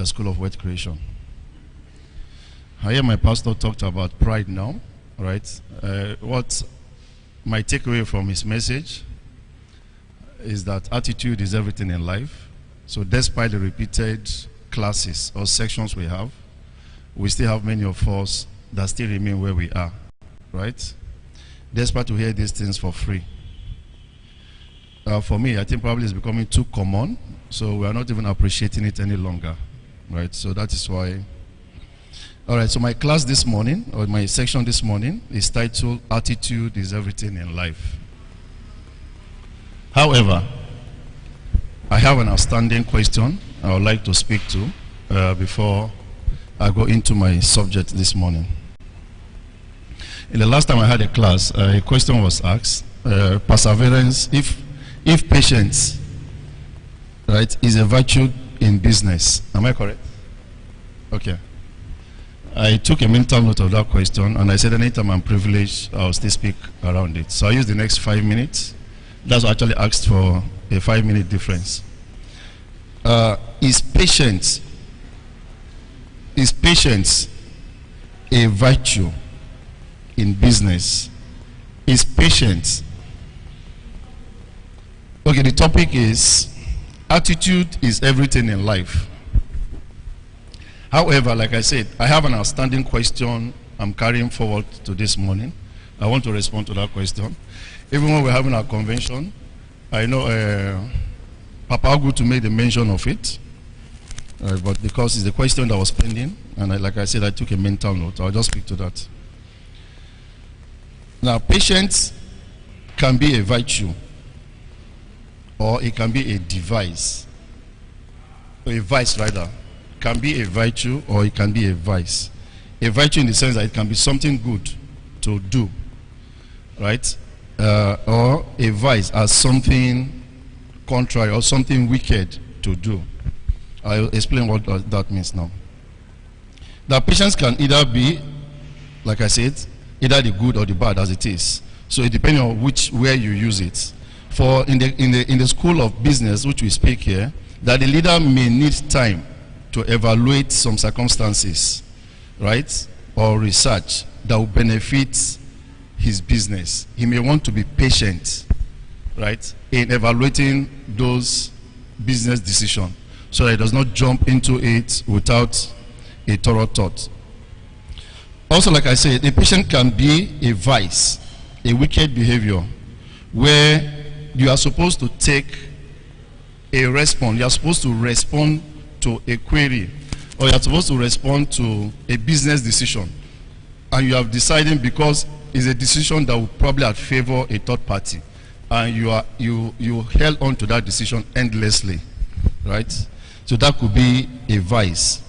School of Wealth Creation. I hear my pastor talked about pride now, right? What my takeaway from his message is that attitude is everything in life. So despite the repeated classes or sections we have, we still have many of us that still remain where we are, right? Despite to hear these things for free. For me, I think probably it's becoming too common, so we are not even appreciating it any longer, right? So that is why. All right, so my class this morning, or my section this morning, is titled Attitude is Everything in Life. However, I have an outstanding question I would like to speak to before I go into my subject this morning. In the last time I had a class, a question was asked, perseverance, if patience, right, is a virtue in business. Am I correct? Okay. I took a mental note of that question, and I said anytime I'm privileged, I'll still speak around it. So I used the next 5 minutes. That's what I actually asked for, a 5-minute difference. Is patience a virtue in business? Is patience? Okay, the topic is attitude is everything in life. However, like I said, I have an outstanding question I'm carrying forward to this morning. I want to respond to that question. Even when we're having our convention, I know Papa Agu to make the mention of it, but because it's the question that was pending, and like I said, I took a mental note. I'll just speak to that. Now, patience can be a virtue, or it can be a device, or a vice rather. Can be a virtue, or it can be a vice. A virtue in the sense that it can be something good to do, right? Or a vice as something contrary or something wicked to do. I'll explain what that means now. The patience can either be, like I said, either the good or the bad as it is. So it depends on where you use it. For in the school of business, which we speak here, that the leader may need time to evaluate some circumstances, right, or research that will benefit his business. He may want to be patient, right, in evaluating those business decisions so that he does not jump into it without a thorough thought. Also, like I said, a patient can be a vice, a wicked behavior, where you are supposed to take a response. You are supposed to respond to a query, or you are supposed to respond to a business decision, and you have decided because it's a decision that will probably favor a third party, and you held on to that decision endlessly, right? So that could be a vice.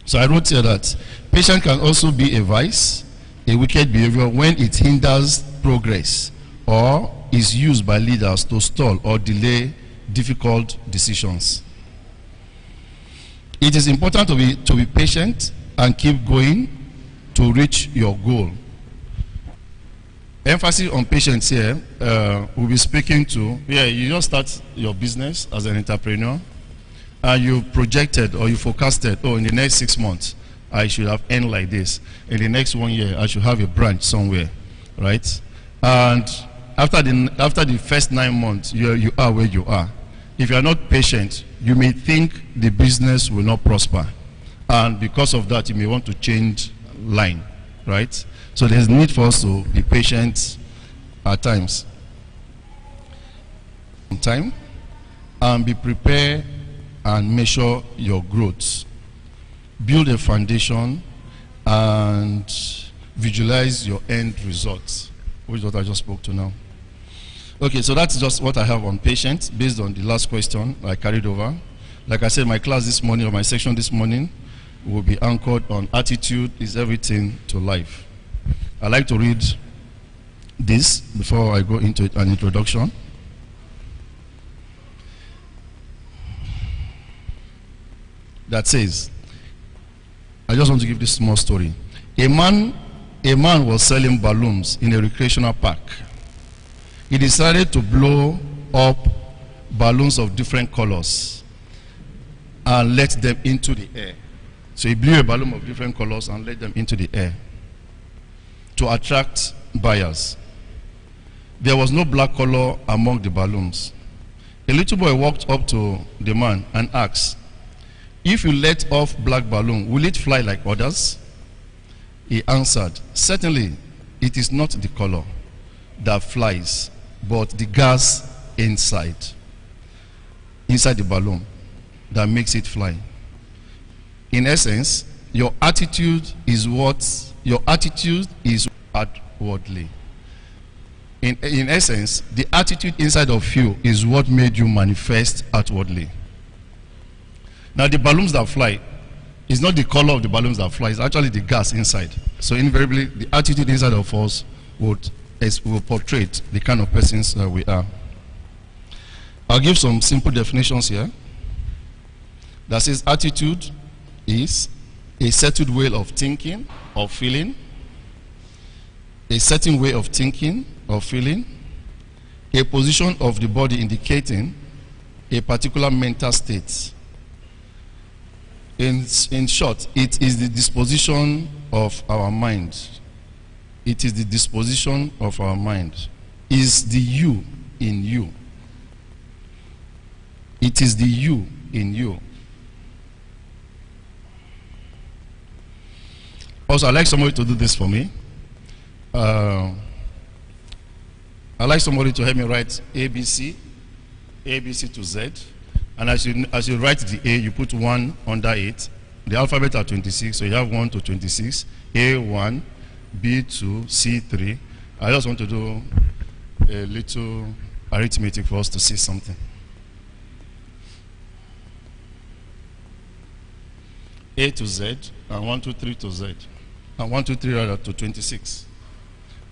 So I wrote here that patience can also be a vice, a wicked behavior, when it hinders progress or is used by leaders to stall or delay difficult decisions. It is important to be patient and keep going to reach your goal. Emphasis on patience here, we'll be speaking to, you just start your business as an entrepreneur, and you projected or you forecasted, oh, in the next 6 months, I should have earned like this. In the next 1 year, I should have a branch somewhere, right? And after the first 9 months, you are where you are. If you are not patient, you may think the business will not prosper. And because of that, you may want to change line, right? So there's need for us to be patient at times. Time, and be prepared and measure your growth. Build a foundation and visualize your end results, which is what I just spoke to now. Okay, so that's just what I have on patience based on the last question I carried over. Like I said, my class this morning, or my section this morning, will be anchored on attitude is everything to life. I like to read this before I go into an introduction. That says, I just want to give this small story. A man was selling balloons in a recreational park. He decided to blow up balloons of different colors. and let them into the air. So he blew a balloon of different colors and let them into the air to attract buyers. There was no black color among the balloons. A little boy walked up to the man and asked, "If you let off black balloon, will it fly like others?" He answered, "Certainly, it is not the color that flies, but the gas inside the balloon that makes it fly." In essence, your attitude is outwardly. In essence, the attitude inside of you is what made you manifest outwardly. Now, the balloons that fly, it's not the color of the balloons that fly, it's actually the gas inside. So invariably, the attitude inside of us will portray the kind of persons that we are. I'll give some simple definitions here. That says attitude is a settled way of thinking or feeling, a certain way of thinking or feeling, a position of the body indicating a particular mental state. In short, it is the disposition of our mind. It is the disposition of our mind. Is the you in you. It is the you in you. Also, I'd like somebody to do this for me. I'd like somebody to help me write ABC to Z. And as you write the A, you put 1 under it. The alphabet are 26, so you have 1 to 26. A1, B2, C3. I just want to do a little arithmetic for us to see something. A to Z, and 1, 2, 3 to Z. And 1, 2, 3 rather to 26.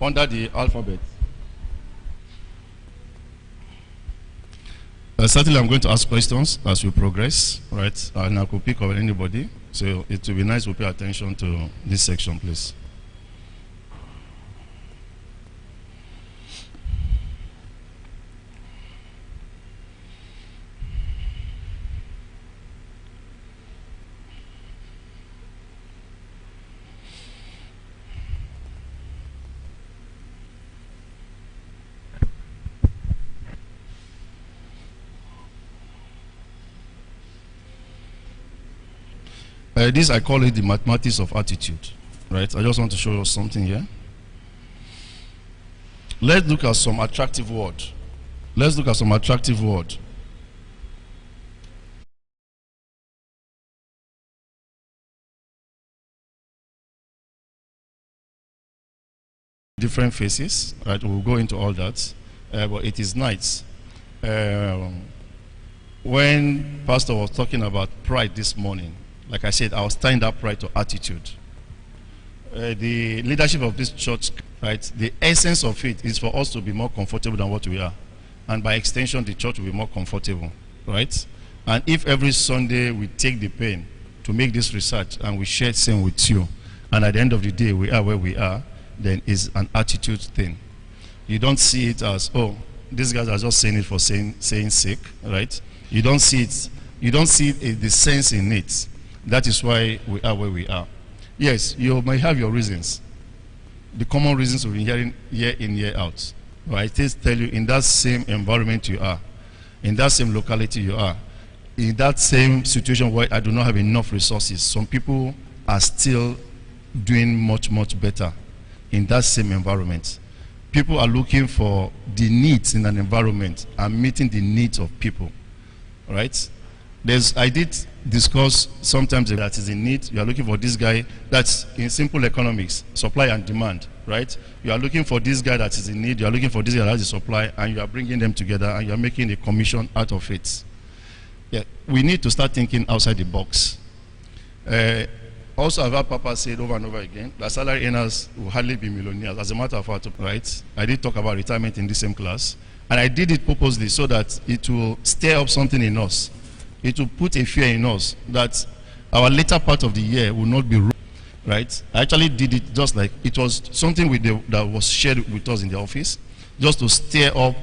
Under the alphabet. Certainly I'm going to ask questions as we progress, right? And I could pick on anybody. So it will be nice to pay attention to this section, please. This, I call it the mathematics of attitude, right? I just want to show you something here. Let's look at some attractive word. Let's look at some attractive word. Different faces, right? We'll go into all that, but it is nice. When Pastor was talking about pride this morning, like I said, I was tying that pride to attitude. The leadership of this church, right, the essence of it is for us to be more comfortable than what we are. And by extension, the church will be more comfortable, right? And if every Sunday we take the pain to make this research and we share the same with you, and at the end of the day we are where we are, then it's an attitude thing. You don't see it as, oh, these guys are just saying it for saying sake, right? You don't see it, the sense in it. That is why we are where we are. Yes, you may have your reasons. The common reasons we've been hearing year in, year out. But I just tell you, in that same environment you are, in that same locality you are, in that same situation where I do not have enough resources, some people are still doing much, much better in that same environment. People are looking for the needs in an environment and meeting the needs of people, right? I did discuss sometimes that is in need. You are looking for this guy. That's in simple economics, supply and demand, right? You are looking for this guy that is in need. You are looking for this guy that has the supply, and you are bringing them together, and you are making a commission out of it. Yeah, we need to start thinking outside the box. Also, I've heard Papa said over and over again that salary earners will hardly be millionaires. As a matter of fact, right? I did talk about retirement in the same class, and I did it purposely so that it will stir up something in us. It will put a fear in us that our later part of the year will not be right. I actually did it just like it was something that was shared with us in the office, just to stir up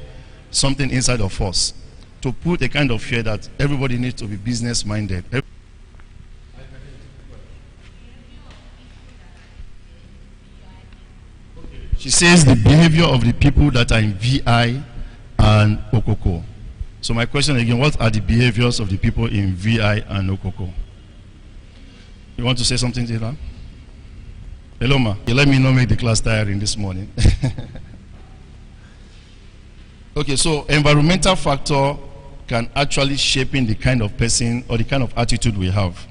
something inside of us. to put a kind of fear that everybody needs to be business minded. She says the behavior of the people that are in VI and Okoko. So my question again, what are the behaviors of the people in VI and Okoko? You want to say something to that? Hello, ma. You let me not make the class tiring this morning. Okay, so environmental factor can actually shape in the kind of person or the kind of attitude we have.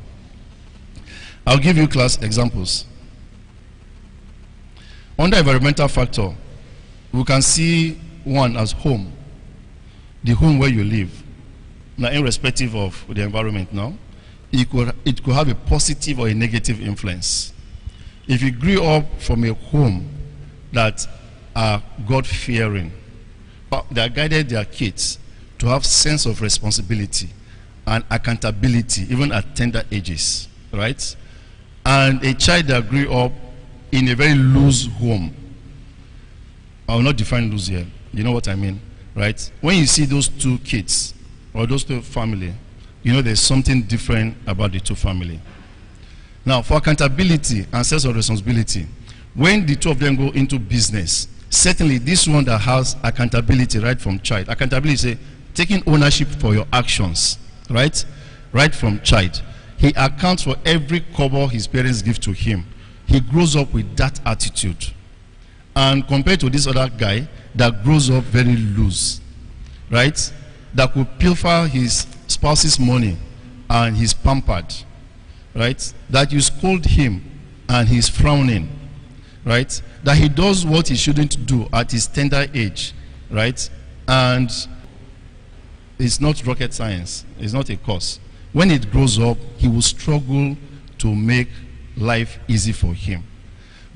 I'll give you class examples. Under environmental factor, we can see one as home, the home where you live. Now, irrespective of the environment now, it could have a positive or a negative influence. If you grew up from a home that are God-fearing, they are guided their kids to have sense of responsibility and accountability, even at tender ages, right? And a child that grew up in a very loose home, I will not define loose here, you know what I mean, right? When you see those two kids or those two family, you know there's something different about the two family. Now, for accountability and sense of responsibility, when the two of them go into business, certainly this one that has accountability right from child, accountability is taking ownership for your actions, right? Right from child. He accounts for every kobo his parents give to him. He grows up with that attitude. And compared to this other guy that grows up very loose, right? That could pilfer his spouse's money and he's pampered, right? That you scold him and he's frowning, right? That he does what he shouldn't do at his tender age, right? And it's not rocket science. It's not a course. When it grows up, he will struggle to make life easy for him,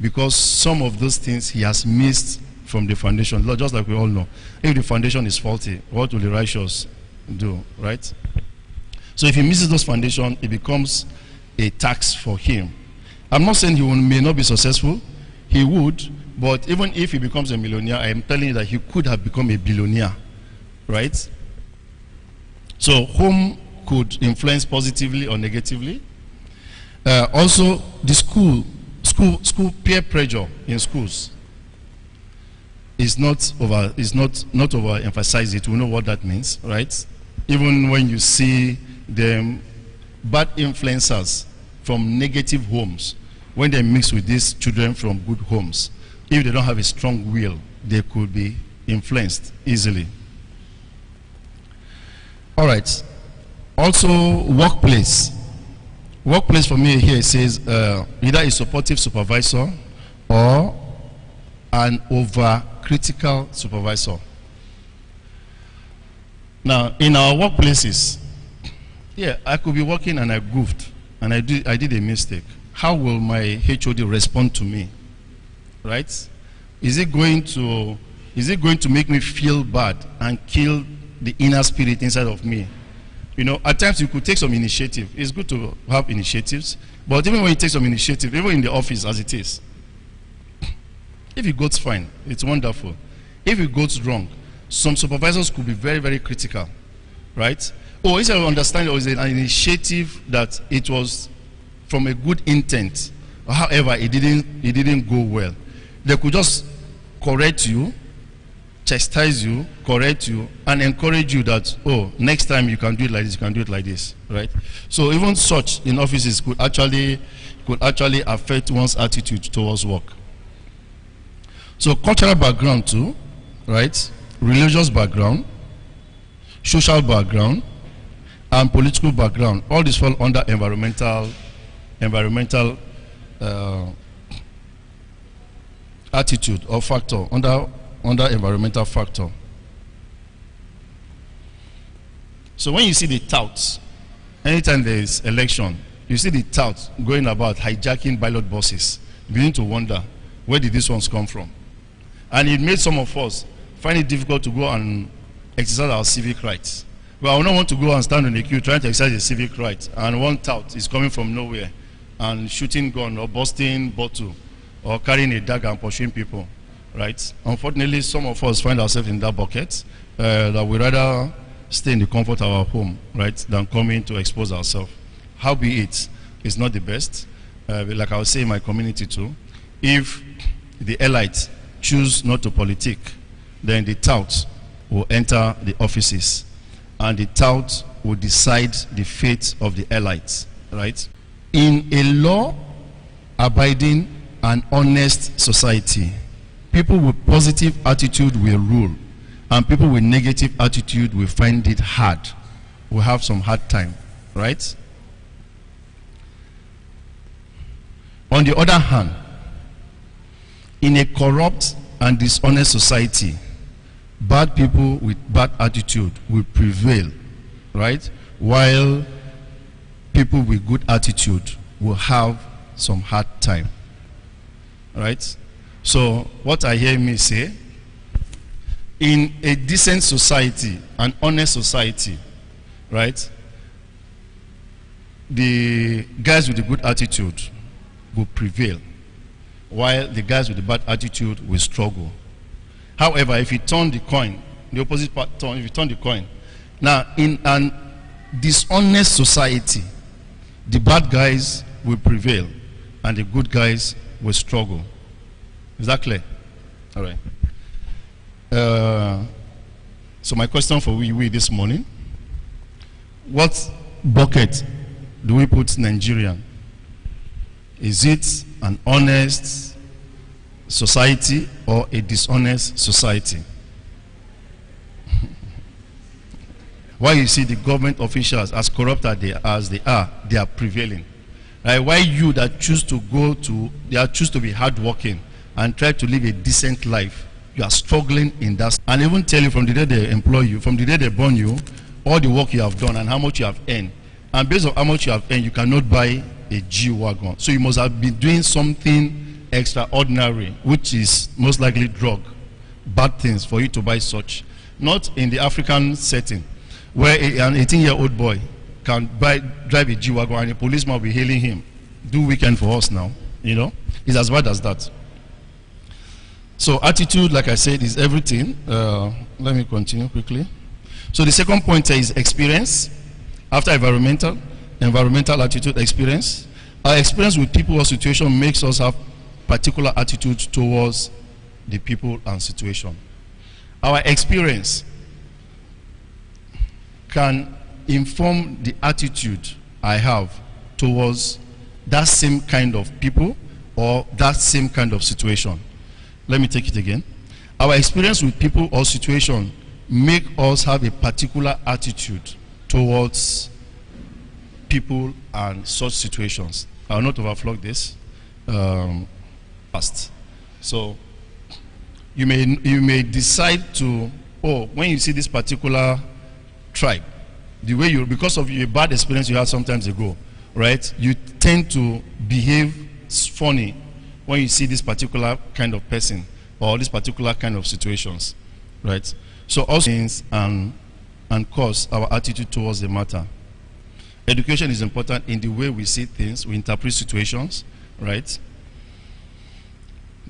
because some of those things he has missed from the foundation. Just like we all know, if the foundation is faulty, what will the righteous do, right? So if he misses those foundations, it becomes a tax for him. I'm not saying may not be successful. He would, but even if he becomes a millionaire, I am telling you that he could have become a billionaire, right? So home could influence positively or negatively. Also, the school peer pressure in schools is not overemphasized. It. We know what that means, right? Even when you see them bad influencers from negative homes, when they mix with these children from good homes, if they don't have a strong will, they could be influenced easily. All right. Also, workplace. Workplace for me here says either a supportive supervisor or an overcritical supervisor. Now, in our workplaces, yeah, I could be working and I goofed and I did a mistake. How will my HOD respond to me? Right? Is it going to make me feel bad and kill the inner spirit inside of me? You know, at times you could take some initiative. It's good to have initiatives, but even when you take some initiative, even in the office as it is, if it goes fine, it's wonderful. If it goes wrong, some supervisors could be very, very critical, right? Or instead of understanding it was an initiative that it was from a good intent, however, it didn't go well. They could just correct you, chastise you, correct you, and encourage you that, oh, next time you can do it like this, you can do it like this, right? So even such in offices could actually affect one's attitude towards work. So cultural background too, right? Religious background, social background, and political background. All this fall under environmental attitude or factor, under environmental factor. So when you see the touts, anytime there is election, you see the touts going about hijacking ballot boxes, you begin to wonder, where did these ones come from? And it made some of us find it difficult to go and exercise our civic rights. Well, I would not want to go and stand in the queue trying to exercise a civic right, and one tout is coming from nowhere and shooting gun or busting bottle or carrying a dagger and pursuing people. Right? Unfortunately, some of us find ourselves in that bucket, that we rather stay in the comfort of our home, right, than coming to expose ourselves. Howbeit, it's not the best. Like I was saying in my community too, if the elites choose not to politic, then the tout will enter the offices, and the tout will decide the fate of the elites, right? In a law-abiding and honest society, people with positive attitude will rule, and people with negative attitude will find it hard, will have some hard time, right? On the other hand, in a corrupt and dishonest society, bad people with bad attitude will prevail, right? While people with good attitude will have some hard time, right? So what I hear me say, in a decent society, an honest society, right, the guys with the good attitude will prevail, while the guys with the bad attitude will struggle. However, if you turn the coin, the opposite part turn, if you turn the coin, now in an dishonest society, the bad guys will prevail and the good guys will struggle. Is that clear? All right. So my question for we this morning, what bucket do we put Nigerian? Is it an honest society or a dishonest society? Why you see the government officials, as corrupt as they are prevailing. Right? Why you that choose to go to, choose to be hardworking and try to live a decent life, you are struggling in that. And even tell you from the day they employ you, from the day they born you, all the work you have done and how much you have earned. And based on how much you have earned, you cannot buy a G-Wagon. So you must have been doing something extraordinary, which is most likely drug, bad things for you to buy such. Not in the African setting, where an 18-year-old boy can drive a G-Wagon and a policeman will be hailing him. Do weekend for us now, you know? It's as bad as that. So attitude, like I said, is everything. Let me continue quickly. So the second point is experience. After environmental attitude, experience. Our experience with people or situation makes us have particular attitudes towards the people and situation. Our experience can inform the attitude I have towards that same kind of people or that same kind of situation. Let me take it again. Our experience with people or situation make us have a particular attitude towards people and such situations. I will not overflow this fast. So you may decide to, when you see this particular tribe, the way you, because of your bad experience you had sometimes ago, right? You tend to behave funny when you see this particular kind of person or this particular kind of situations, right? So also things and cause our attitude towards the matter. Education is important in the way we see things, we interpret situations, right?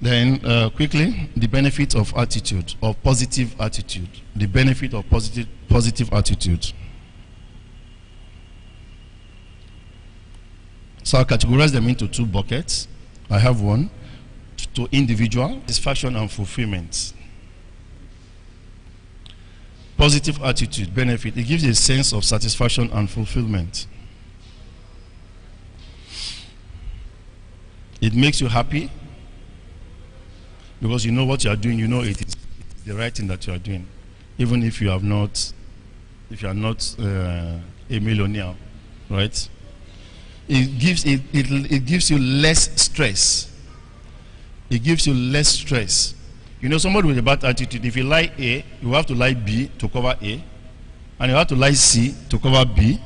Then quickly, the benefit of attitude, or positive attitude. The benefit of positive attitude. So I'll categorize them into two buckets. I have one to individual satisfaction and fulfillment. Positive attitude, benefit, it gives a sense of satisfaction and fulfillment. It makes you happy because you know what you are doing, you know it is the right thing that you are doing, even if you are not a millionaire, right? It gives you less stress. It gives you less stress. You know, somebody with a bad attitude, if you lie A, you have to lie B to cover A, and you have to lie C to cover B.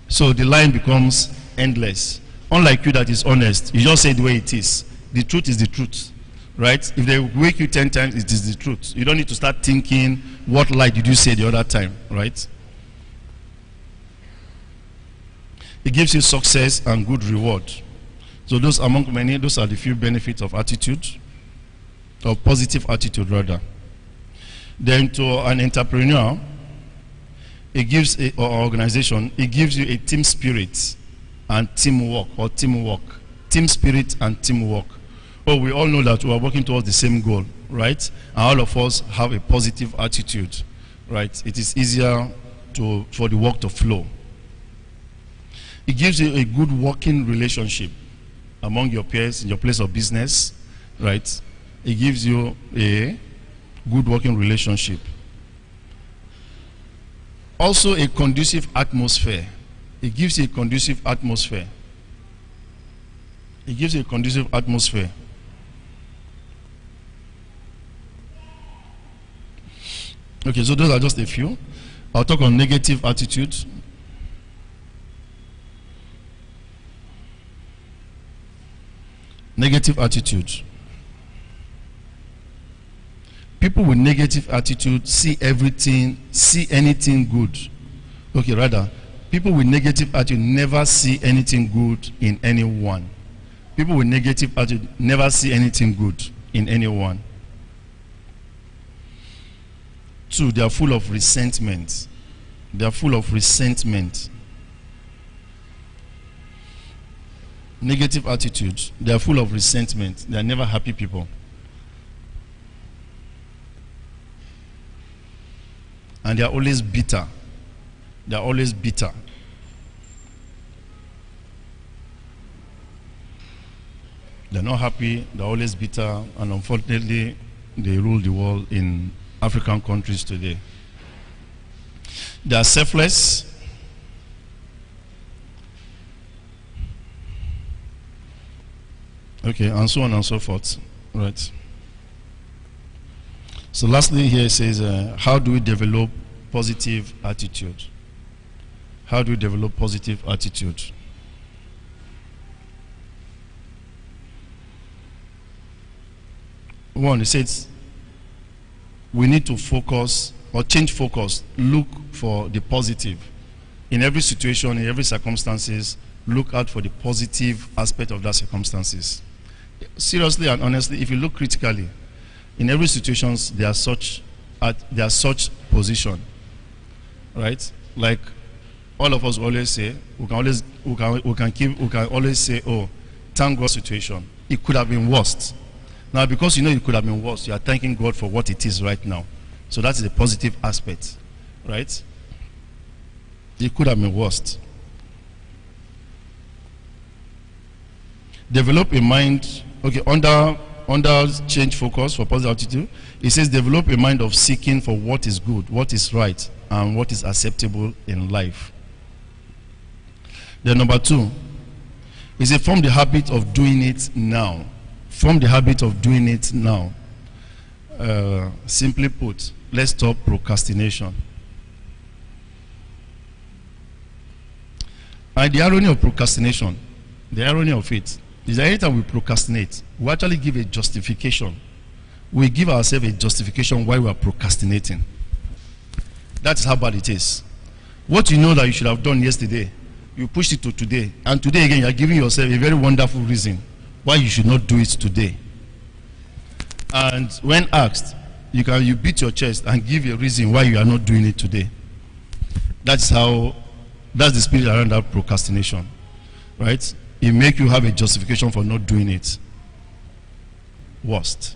So the line becomes endless. Unlike you that is honest, you just say the way it is. The truth is the truth, right? If they wake you 10 times, it is the truth. You don't need to start thinking, what lie did you say the other time, right? It gives you success and good reward. So those among many, those are the few benefits of attitude, of positive attitude rather. Then to an entrepreneur, It gives or organization, it gives you a team spirit and teamwork, or teamwork. Team spirit and teamwork. Oh, we all know that we are working towards the same goal, right? And all of us have a positive attitude, right? It is easier for the work to flow. It gives you a good working relationship among your peers in your place of business, right? It gives you a good working relationship. Also a conducive atmosphere. It gives you a conducive atmosphere. It gives you a conducive atmosphere. Okay, so those are just a few. I'll talk on negative attitude. Negative attitude. People with negative attitude see everything, see anything good. Okay, rather, people with negative attitude never see anything good in anyone. People with negative attitude never see anything good in anyone. 2, they are full of resentment. They are full of resentment. Negative attitude, they are full of resentment. They are never happy people. And they are always bitter. They are always bitter. They're not happy, they're always bitter, and unfortunately, they rule the world in African countries today. They are selfless. Okay, and so on and so forth. Right. So lastly here it says, how do we develop positive attitude? How do we develop positive attitude? One, it says we need to focus or change focus. Look for the positive. In every situation, in every circumstances, look out for the positive aspect of that circumstances. Seriously and honestly, if you look critically, in every situation there are such position, right? Like all of us always say, we can always say, oh, thank God situation. It could have been worse. Now, because you know it could have been worse, you are thanking God for what it is right now. So that is a positive aspect, right? It could have been worse. Develop a mind. Okay, under change focus for positive attitude, it says develop a mind of seeking for what is good, what is right, and what is acceptable in life. Then number 2, it says form the habit of doing it now. Form the habit of doing it now. Simply put, let's stop procrastination. And the irony of procrastination, the irony of it, is that anytime we procrastinate, we actually give a justification. We give ourselves a justification why we are procrastinating. That is how bad it is. What you know that you should have done yesterday, you pushed it to today. And today again, you are giving yourself a very wonderful reason why you should not do it today. And when asked, you beat your chest and give a reason why you are not doing it today. That's the spirit around that procrastination, right? It makes you have a justification for not doing it. Worst.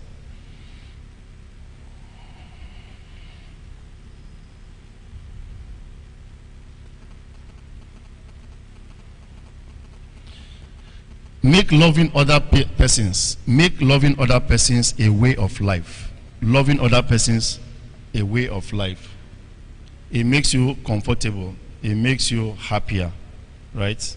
Make loving other persons a way of life. Loving other persons a way of life. It makes you comfortable. It makes you happier, right?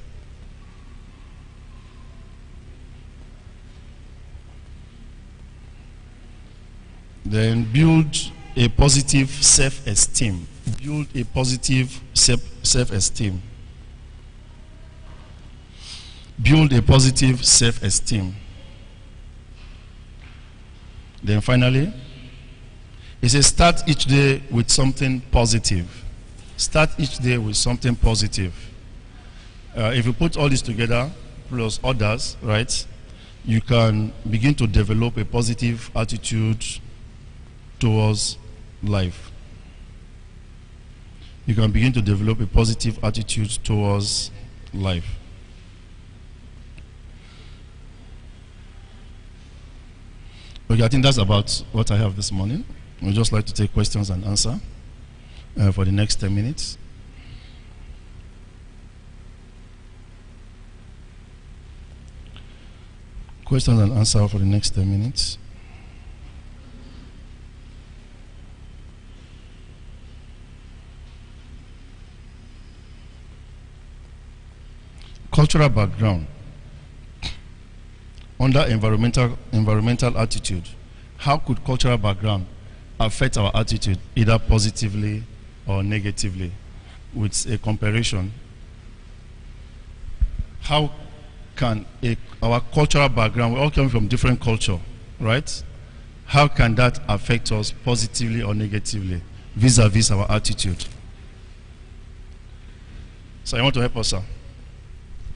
Then build a positive self-esteem. Build a positive self-esteem. Build a positive self-esteem. Then finally, it says start each day with something positive. Start each day with something positive. If you put all this together, plus others, right, you can begin to develop a positive attitude towards life. you can begin to develop a positive attitude towards life. Okay, I think that's about what I have this morning. We'd just like to take questions and answer for the next 10 minutes. Questions and answer for the next 10 minutes. Cultural background. Under environmental attitude, how could cultural background affect our attitude either positively or negatively? With a comparison, how can our cultural background, we all come from different culture, right? How can that affect us positively or negatively vis-a-vis our attitude? So I want to help us, sir.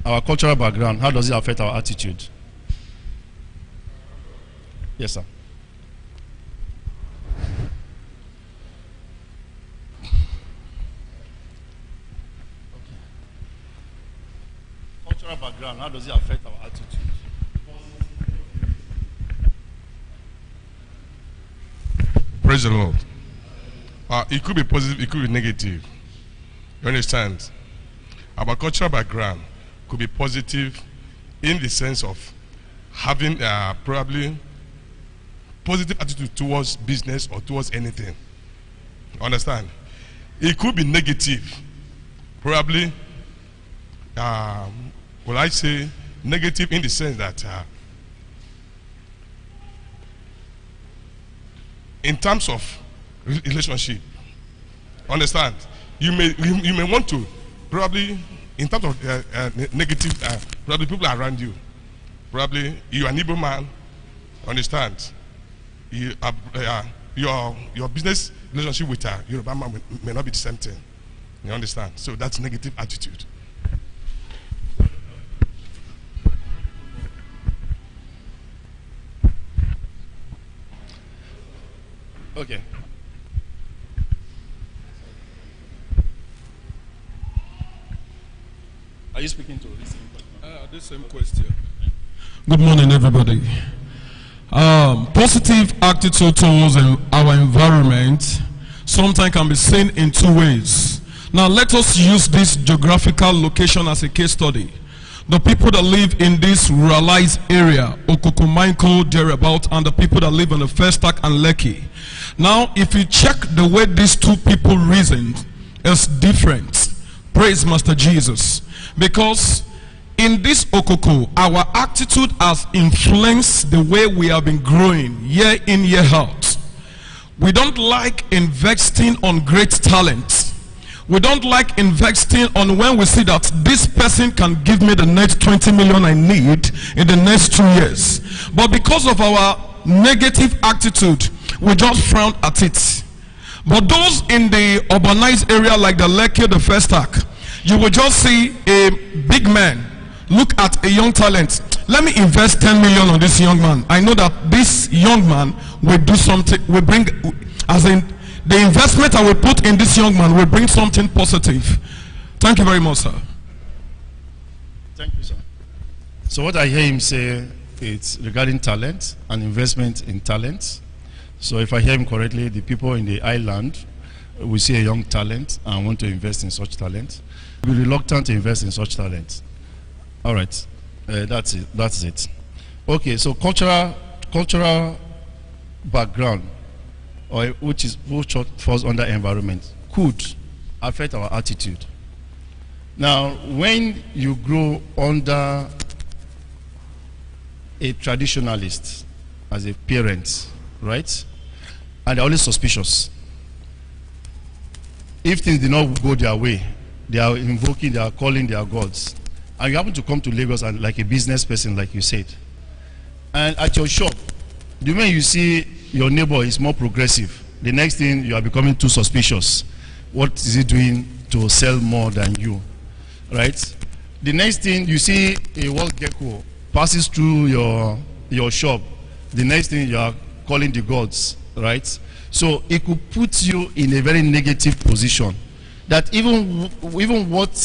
Our cultural background, how does it affect our attitude? Yes, sir. Cultural background, how does it affect our attitude? Praise the Lord. It could be positive, it could be negative. You understand? Our cultural background could be positive in the sense of having probably positive attitude towards business or towards anything. Understand? It could be negative. Probably, will I say negative in the sense that in terms of relationship, understand? You may want to probably in terms of negative, probably people around you. Probably you are an Igbo man, understand? Your business relationship with a Yoruba man may not be the same thing. You understand? So that's negative attitude. Okay. Are you speaking to this same question? The same question. Good morning, everybody. Positive attitude towards our environment sometimes can be seen in two ways. Now, let us use this geographical location as a case study. The people that live in this ruralized area, Okukumaiko, thereabout, and the people that live in the Festac and Lekki. Now, if you check the way these two people reasoned, it's different. Praise Master Jesus. Because in this Okoko, our attitude has influenced the way we have been growing year in, year out. We don't like investing on great talent. We don't like investing on when we see that this person can give me the next 20 million I need in the next 2 years. But because of our negative attitude, we just frown at it. But those in the urbanized area like the Lekki, the Festac, you will just see a big man look at a young talent. Let me invest 10 million on this young man. I know that this young man will do something, will bring, as in the investment I will put in this young man will bring something positive. Thank you very much, sir. Thank you, sir. So what I hear him say, it's regarding talent and investment in talent. So if I hear him correctly, the people in the island will see a young talent and want to invest in such talent. Be reluctant to invest in such talent. All right, that's it. That's it. Okay, so cultural background, or which falls under environment, could affect our attitude. Now, when you grow under a traditionalist as a parent, right, and they're always suspicious. If things did not go their way, they are invoking, they are calling their gods. And you happen to come to Lagos and like a business person, like you said. And at your shop, the moment you see your neighbor is more progressive, the next thing you are becoming too suspicious. What is he doing to sell more than you? Right? The next thing you see a wild gecko passes through your shop, the next thing you are calling the gods, right? So it could put you in a very negative position. that even what